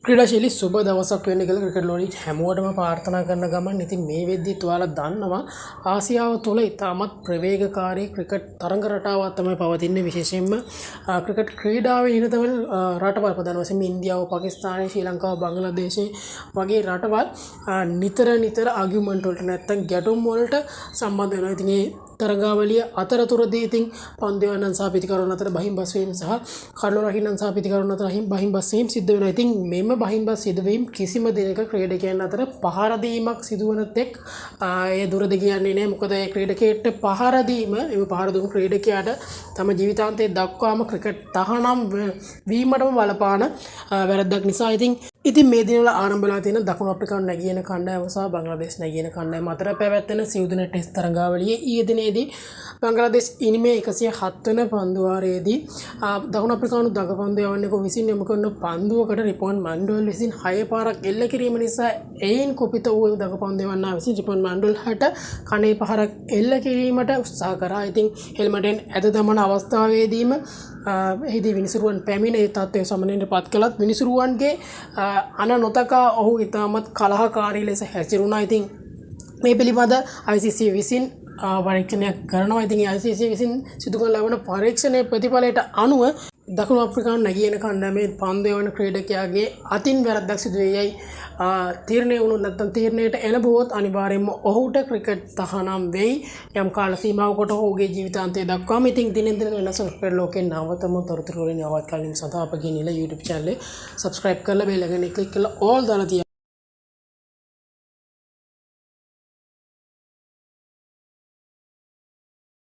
ක්‍රීඩාශීලී සුබ දවසක් වෙන්න කියලා ක්‍රිකට් ලෝලි හැමෝටම ප්‍රාර්ථනා කරන ගමන් ඉතින් මේ වෙද්දිත් ඔයාලා දන්නවා ආසියාව තුළ ඉතාමත් ප්‍රවේගකාරී ක්‍රිකට් තරඟ රටාවක් තමයි පවතින්නේ විශේෂයෙන්ම ක්‍රිකට් ක්‍රීඩාවේ නිරතවන රටවල් ප්‍රධාන වශයෙන් ඉන්දියාව, පාකිස්තානය, ශ්‍රී ලංකාව, බංග්ලාදේශය වගේ රටවල් නිතර ආගියුමන්ට් වලට නැත්තම් ගැටුම් වලට සම්බන්ධ වෙනවා. ඉතින් මේ තරගාවලිය අතරතුරදී ඉතින් පන්දුවන්නන් සහ පිතිකරුවන් අතර බහින්බස් වීම සහ කඩලු රහින්නන් සහ පිතිකරුවන් අතර බහින්බස් වීම සිද්ධ වෙනවා. ඉතින් මෙම බහින්බස් සිදුවීම් කිසිම දිනක ක්‍රීඩකයන් අතර පහර දීමක් සිදුවන තෙක් ඒ දුරද කියන්නේ නැහැ. මොකද ඒ ක්‍රීඩකයට පහර දීම එම පහර දුන් ක්‍රීඩකයාට තම ජීවිතාන්තයේ දක්වාම ක්‍රිකට් තහනම් වීමටම බලපාන වැරද්දක් නිසා ඉතින් මේ දිනවල ආරම්භ වෙලා තියෙන දකුණු අප්‍රිකානු නැගින කණ්ඩායම සහ බංග්ලාදේශ නැගින කණ්ඩායම අතර පැවැත්වෙන සිව් දින ටෙස්ට් තරගාවලියේ ඊයේ දිනේදී බංග්ලාදේශ ඉනිමේ 107 වන පන්දුවාරයේදී දකුණු අප්‍රිකානු දඟපන්දු යවන්නෙකු විසින් යොමු කරන පන්දුවකට රිපොන් මැන්ඩුවල් විසින් 6 පාරක් එල්ල කිරීම නිසා එයින් කුපිත වූ දඟපන්දු යවන්නා විසින් රිපොන් මැන්ඩුවල් හට කණේ පහරක් එල්ල කිරීමට උත්සාහ කරා. ඉතින් හෙල්මටෙන් ඇද දමන අවස්ථාවේදීම එහිදී විනිසුරුවන් පැමිණ ඒ තත්ත්වය සමනයට පත් කළත් විනිසුරුවන්ගේ අන නොතකා ඔහු ඉතාමත් කලහකාරී ලෙස හැසිරුණා. ඉතින් මේ පිළිබඳ ICC විසින් පරීක්ෂණයක් කරනවා. ඉතින් ICC විසින් සිදු කරන ලබන පරීක්ෂණයේ ප්‍රතිඵලයට අනුව දකුණු අප්‍රිකානු නැගින කණ්ඩායමේ පන්දු යවන ක්‍රීඩකයාගේ අතින් වැරද්දක් සිදු වෙයි තීරණය වුණොත් නැත්නම් තීරණයට එළඹුවොත් අනිවාර්යයෙන්ම ඔහුට ක්‍රිකට් තහනම් වෙයි යම් කාල සීමාවකට ඔහුගේ ජීවිතාන්තය දක්වාම. ඉතින් දිනෙන් දින වෙනස් ක්‍රිකට් ලෝකේ නවතම තොරතුරු වලින් අවස්ථාවලින් සඳහා අපගේ නිල YouTube channel එක subscribe කරලා බෙල් එකනේ click කරලා all දාලා